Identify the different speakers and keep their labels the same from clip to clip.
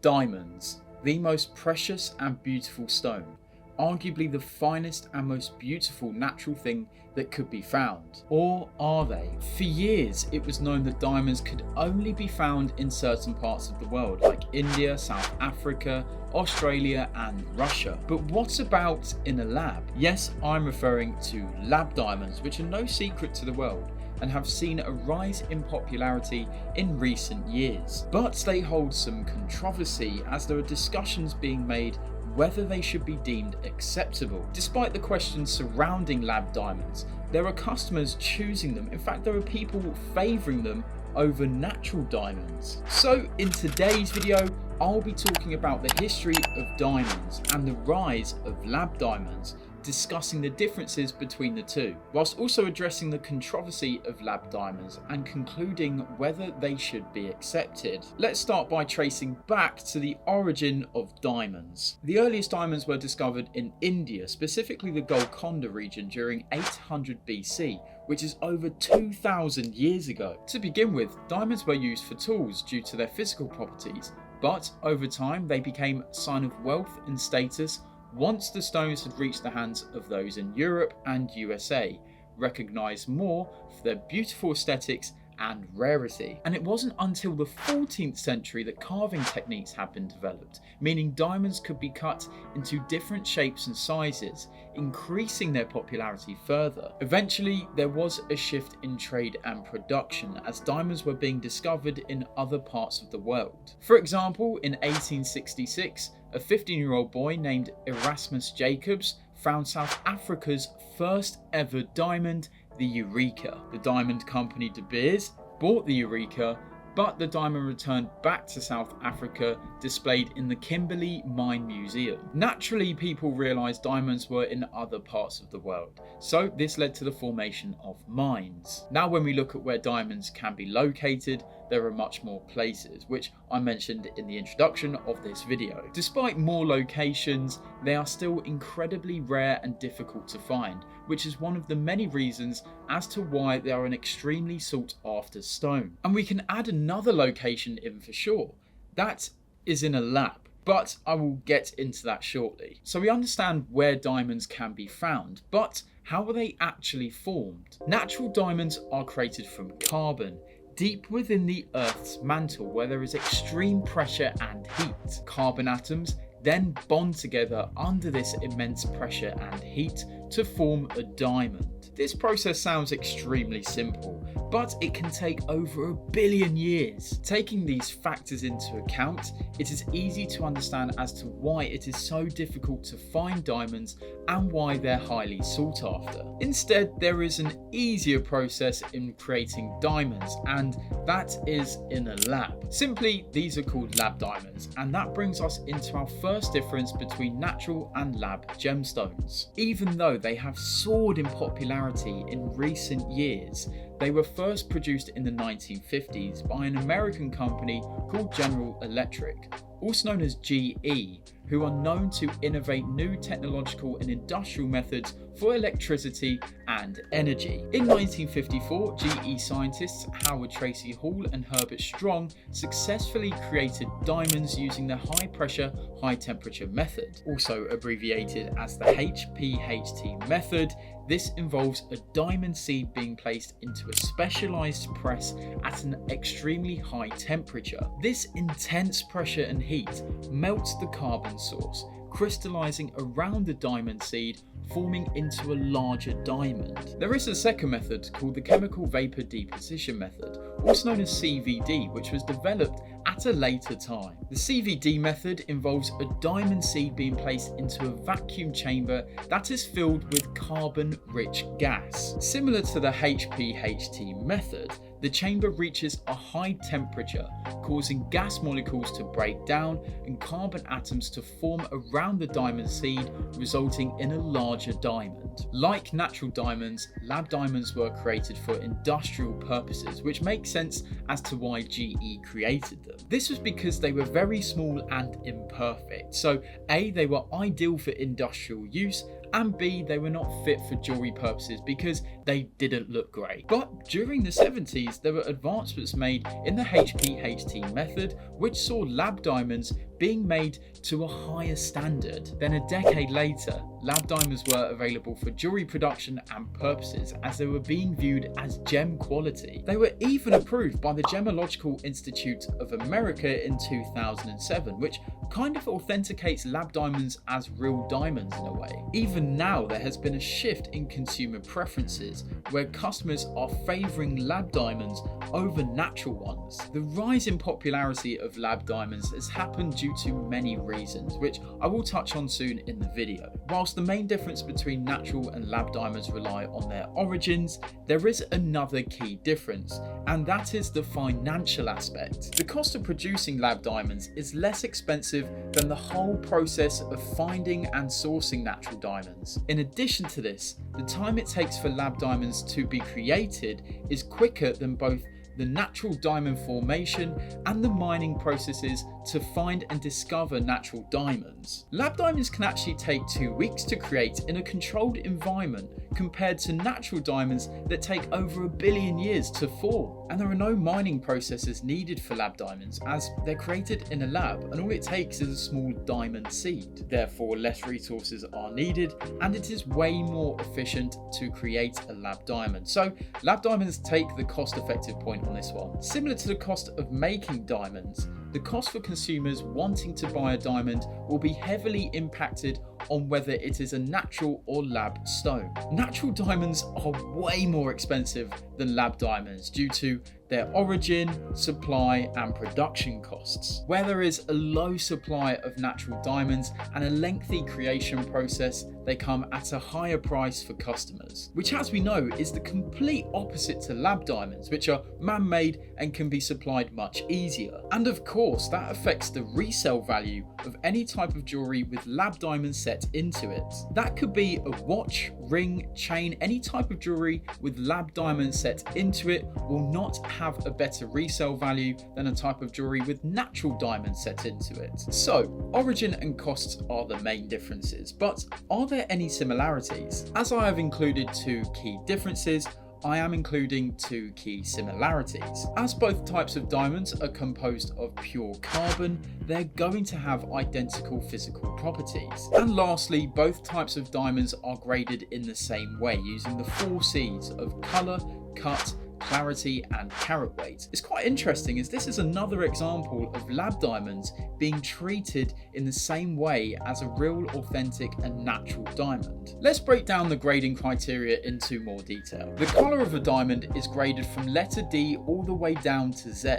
Speaker 1: Diamonds, the most precious and beautiful stone, arguably the finest and most beautiful natural thing that could be found. Or are they? For years it was known that diamonds could only be found in certain parts of the world like India, South Africa, Australia and Russia. But what about in a lab? Yes, I'm referring to lab diamonds, which are no secret to the world and have seen a rise in popularity in recent years. But they hold some controversy as there are discussions being made whether they should be deemed acceptable. Despite the questions surrounding lab diamonds, there are customers choosing them. In fact, there are people favouring them over natural diamonds. So in today's video, I'll be talking about the history of diamonds and the rise of lab diamonds, discussing the differences between the two, whilst also addressing the controversy of lab diamonds and concluding whether they should be accepted. Let's start by tracing back to the origin of diamonds. The earliest diamonds were discovered in India, specifically the Golconda region during 800 BC, which is over 2,000 years ago. To begin with, diamonds were used for tools due to their physical properties, but over time they became a sign of wealth and status once the stones had reached the hands of those in Europe and USA, recognised more for their beautiful aesthetics and rarity. And it wasn't until the 14th century that carving techniques had been developed, meaning diamonds could be cut into different shapes and sizes, increasing their popularity further. Eventually, there was a shift in trade and production as diamonds were being discovered in other parts of the world. For example, in 1866, a 15-year-old boy named Erasmus Jacobs found South Africa's first ever diamond, the Eureka. The diamond company De Beers bought the Eureka, but the diamond returned back to South Africa, displayed in the Kimberley Mine Museum. Naturally, people realised diamonds were in other parts of the world, so this led to the formation of mines. Now when we look at where diamonds can be located, there are much more places, which I mentioned in the introduction of this video. Despite more locations, they are still incredibly rare and difficult to find, which is one of the many reasons as to why they are an extremely sought after stone. And we can add another location in for sure. That is in a lab, but I will get into that shortly. So we understand where diamonds can be found, but how are they actually formed? Natural diamonds are created from carbon, deep within the Earth's mantle where there is extreme pressure and heat. Carbon atoms then bond together under this immense pressure and heat to form a diamond. This process sounds extremely simple, but it can take over 1 billion years. Taking these factors into account, it is easy to understand as to why it is so difficult to find diamonds and why they're highly sought after. Instead, there is an easier process in creating diamonds, and that is in a lab. Simply, these are called lab diamonds, and that brings us into our first difference between natural and lab gemstones. Even though they have soared in popularity in recent years, they were first produced in the 1950s by an American company called General Electric, also known as GE, who are known to innovate new technological and industrial methods for electricity and energy. In 1954, GE scientists Howard Tracy Hall and Herbert Strong successfully created diamonds using the high pressure, high temperature method, also abbreviated as the HPHT method. This involves a diamond seed being placed into a specialized press at an extremely high temperature. This intense pressure and heat melts the carbon source, crystallizing around the diamond seed, forming into a larger diamond. There is a second method called the chemical vapor deposition method, also known as CVD, which was developed at a later time. The CVD method involves a diamond seed being placed into a vacuum chamber that is filled with carbon-rich gas. Similar to the HPHT method, the chamber reaches a high temperature, causing gas molecules to break down and carbon atoms to form around the diamond seed, resulting in a larger diamond. Like natural diamonds, lab diamonds were created for industrial purposes, which makes sense as to why GE created them. This was because they were very small and imperfect. So A, they were ideal for industrial use, and B, they were not fit for jewelry purposes because they didn't look great. But during the 70s, there were advancements made in the HPHT method, which saw lab diamonds being made to a higher standard. Then a decade later, lab diamonds were available for jewelry production and purposes, as they were being viewed as gem quality. They were even approved by the Gemological Institute of America in 2007, which kind of authenticates lab diamonds as real diamonds in a way. Even now, there has been a shift in consumer preferences, where customers are favouring lab diamonds over natural ones. The rise in popularity of lab diamonds has happened due to many reasons, which I will touch on soon in the video. Whilst the main difference between natural and lab diamonds rely on their origins, there is another key difference, and that is the financial aspect. The cost of producing lab diamonds is less expensive than the whole process of finding and sourcing natural diamonds. In addition to this, the time it takes for lab diamonds to be created is quicker than both the natural diamond formation and the mining processes to find and discover natural diamonds. Lab diamonds can actually take 2 weeks to create in a controlled environment, compared to natural diamonds that take over 1 billion years to form. And there are no mining processes needed for lab diamonds, as they're created in a lab and all it takes is a small diamond seed. Therefore, less resources are needed and it is way more efficient to create a lab diamond. So lab diamonds take the cost-effective point on this one. Similar to the cost of making diamonds, the cost for consumers wanting to buy a diamond will be heavily impacted on whether it is a natural or lab stone. Natural diamonds are way more expensive than lab diamonds due to their origin, supply and production costs. Where there is a low supply of natural diamonds and a lengthy creation process, they come at a higher price for customers, which, as we know, is the complete opposite to lab diamonds, which are man-made and can be supplied much easier. And of course, that affects the resale value of any type of jewelry with lab diamonds set into it. That could be a watch, ring, chain, any type of jewelry with lab diamonds set into it will not have a better resale value than a type of jewelry with natural diamonds set into it. So, origin and costs are the main differences, but are there any similarities? As I have included 2 key differences, I am including 2 key similarities. As both types of diamonds are composed of pure carbon, they're going to have identical physical properties. And lastly, both types of diamonds are graded in the same way, using the 4 C's of colour, cut, clarity and carat weight. It's quite interesting, as this is another example of lab diamonds being treated in the same way as a real, authentic and natural diamond. Let's break down the grading criteria into more detail. The colour of a diamond is graded from letter D all the way down to Z,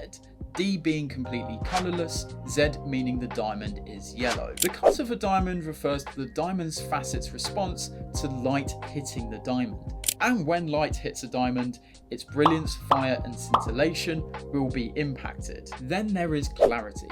Speaker 1: D being completely colourless, Z meaning the diamond is yellow. The cut of a diamond refers to the diamond's facet's response to light hitting the diamond. And when light hits a diamond, its brilliance, fire and scintillation will be impacted. Then there is clarity.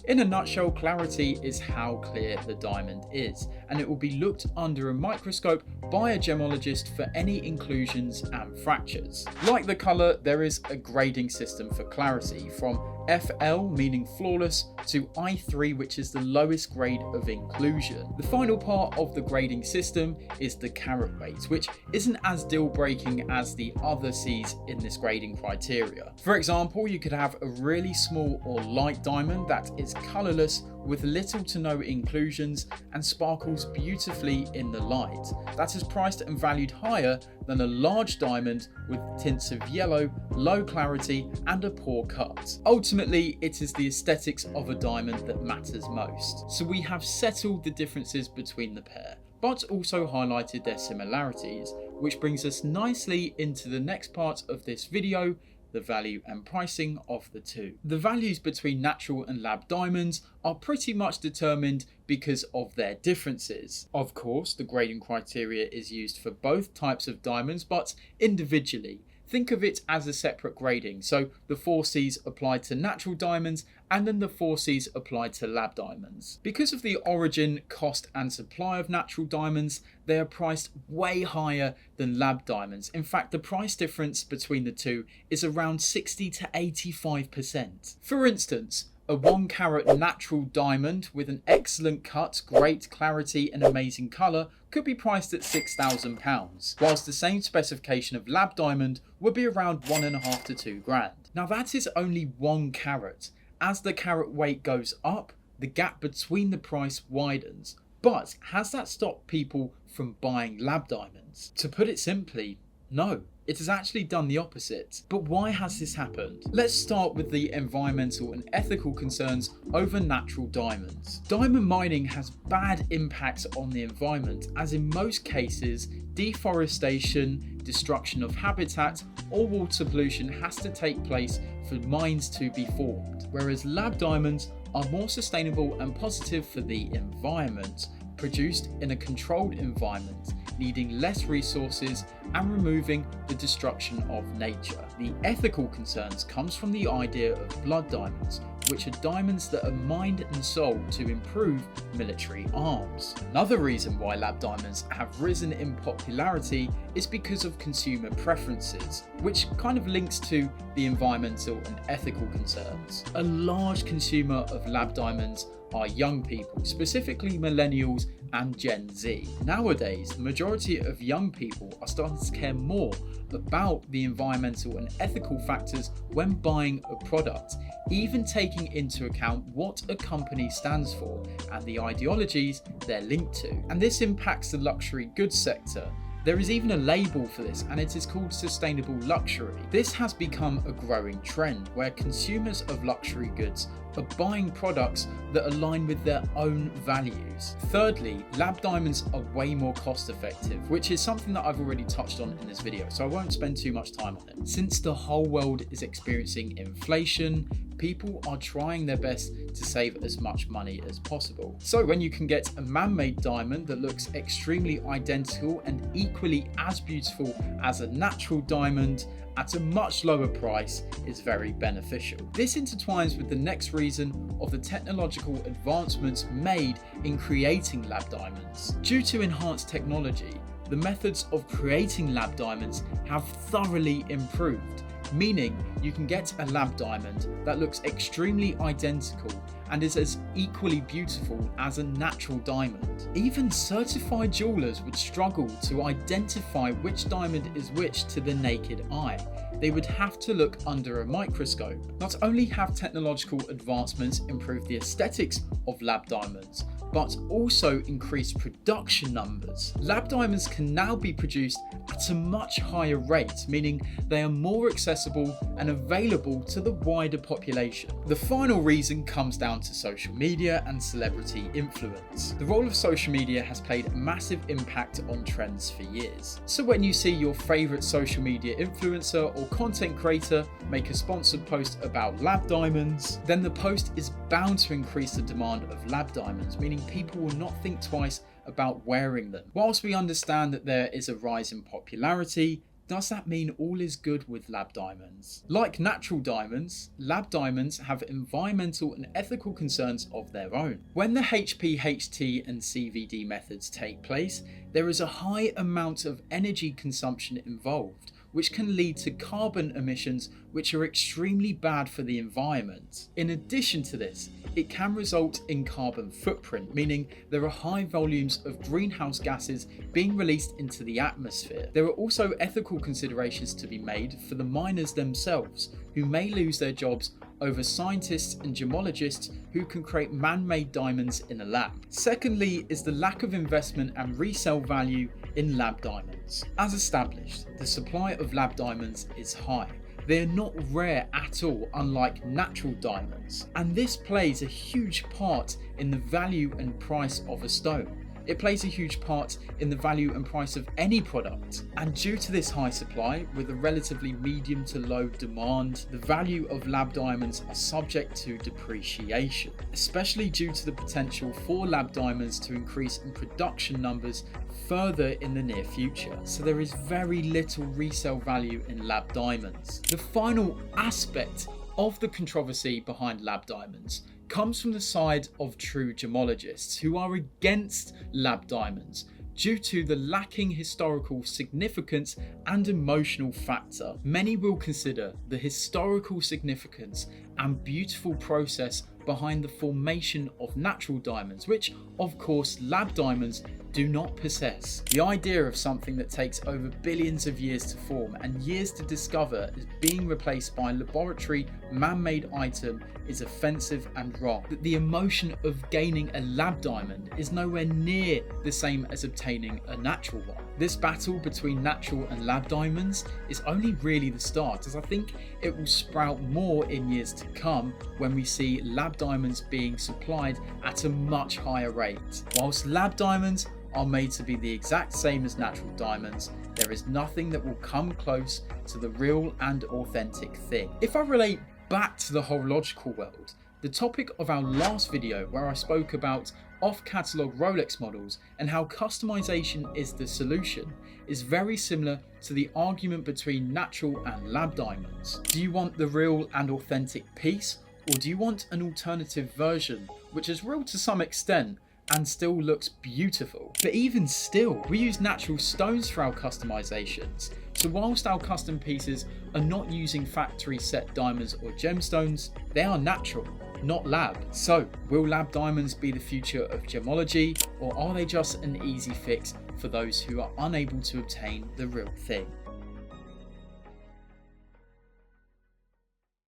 Speaker 1: In a nutshell, clarity is how clear the diamond is, and it will be looked under a microscope by a gemologist for any inclusions and fractures. Like the colour, there is a grading system for clarity, from FL meaning flawless to I3, which is the lowest grade of inclusion. The final part of the grading system is the carat weight, which isn't as deal-breaking as the other C's in this grading criteria. For example, you could have a really small or light diamond that is colourless with little to no inclusions and sparkles beautifully in the light. That is priced and valued higher than a large diamond with tints of yellow, low clarity and a poor cut. Ultimately, it is the aesthetics of a diamond that matters most. So we have settled the differences between the pair, but also highlighted their similarities, which brings us nicely into the next part of this video, the value and pricing of the two. The values between natural and lab diamonds are pretty much determined because of their differences. Of course, the grading criteria is used for both types of diamonds, but individually. Think of it as a separate grading, so the 4 C's apply to natural diamonds and then the 4 C's apply to lab diamonds. Because of the origin, cost and supply of natural diamonds, they are priced way higher than lab diamonds. In fact, the price difference between the two is around 60 to 85%. For instance, A 1-carat natural diamond with an excellent cut, great clarity and amazing colour could be priced at £6,000, whilst the same specification of lab diamond would be around 1.5 to 2 grand. Now that is only 1 carat. As the carat weight goes up, the gap between the price widens. But has that stopped people from buying lab diamonds? To put it simply, no. It has actually done the opposite. But why has this happened? Let's start with the environmental and ethical concerns over natural diamonds. Diamond mining has bad impacts on the environment, as in most cases, deforestation, destruction of habitat, or water pollution has to take place for mines to be formed. Whereas lab diamonds are more sustainable and positive for the environment, produced in a controlled environment, needing less resources and removing the destruction of nature. The ethical concerns comes from the idea of blood diamonds, which are diamonds that are mined and sold to improve military arms. Another reason why lab diamonds have risen in popularity is because of consumer preferences, which kind of links to the environmental and ethical concerns. A large consumer of lab diamonds are young people, specifically millennials and Gen Z. Nowadays, the majority of young people are starting to care more about the environmental and ethical factors when buying a product, even taking into account what a company stands for and the ideologies they're linked to. And this impacts the luxury goods sector. There is even a label for this, and it is called sustainable luxury. This has become a growing trend where consumers of luxury goods are buying products that align with their own values. Thirdly, lab diamonds are way more cost effective, which is something that I've already touched on in this video, so I won't spend too much time on it. Since the whole world is experiencing inflation, people are trying their best to save as much money as possible. So when you can get a man-made diamond that looks extremely identical and equally as beautiful as a natural diamond at a much lower price, is very beneficial. This intertwines with the next reason of the technological advancements made in creating lab diamonds. Due to enhanced technology, the methods of creating lab diamonds have thoroughly improved, meaning you can get a lab diamond that looks extremely identical and is as equally beautiful as a natural diamond. Even certified jewelers would struggle to identify which diamond is which to the naked eye. They would have to look under a microscope. Not only have technological advancements improved the aesthetics of lab diamonds, but also increased production numbers. Lab diamonds can now be produced at a much higher rate, meaning they are more accessible and available to the wider population. The final reason comes down to social media and celebrity influence. The role of social media has played a massive impact on trends for years. So when you see your favorite social media influencer or content creator make a sponsored post about lab diamonds, then the post is bound to increase the demand of lab diamonds, meaning people will not think twice about wearing them. Whilst we understand that there is a rise in popularity, does that mean all is good with lab diamonds? Like natural diamonds, lab diamonds have environmental and ethical concerns of their own. When the HPHT and CVD methods take place, there is a high amount of energy consumption involved, which can lead to carbon emissions which are extremely bad for the environment. In addition to this, it can result in carbon footprint, meaning there are high volumes of greenhouse gases being released into the atmosphere. There are also ethical considerations to be made for the miners themselves, who may lose their jobs over scientists and gemologists who can create man-made diamonds in a lab. Secondly is the lack of investment and resale value in lab diamonds. As established, the supply of lab diamonds is high. They are not rare at all, unlike natural diamonds, and this plays a huge part in the value and price of a stone. It plays a huge part in the value and price of any product. And due to this high supply, with a relatively medium to low demand, the value of lab diamonds are subject to depreciation, especially due to the potential for lab diamonds to increase in production numbers further in the near future. So there is very little resale value in lab diamonds. The final aspect of the controversy behind lab diamonds comes from the side of true gemologists who are against lab diamonds due to the lacking historical significance and emotional factor. Many will consider the historical significance and beautiful process behind the formation of natural diamonds, which of course lab diamonds do not possess. The idea of something that takes over billions of years to form and years to discover as being replaced by a laboratory man-made item is offensive and wrong. But the emotion of gaining a lab diamond is nowhere near the same as obtaining a natural one. This battle between natural and lab diamonds is only really the start, as I think it will sprout more in years to come when we see lab diamonds being supplied at a much higher rate. Whilst lab diamonds are made to be the exact same as natural diamonds, there is nothing that will come close to the real and authentic thing. If I relate back to the horological world, the topic of our last video where I spoke about off-catalogue Rolex models and how customization is the solution is very similar to the argument between natural and lab diamonds. Do you want the real and authentic piece, or do you want an alternative version which is real to some extent and still looks beautiful? But even still, we use natural stones for our customizations. So whilst our custom pieces are not using factory set diamonds or gemstones, they are natural, not lab. So will lab diamonds be the future of gemology, or are they just an easy fix for those who are unable to obtain the real thing?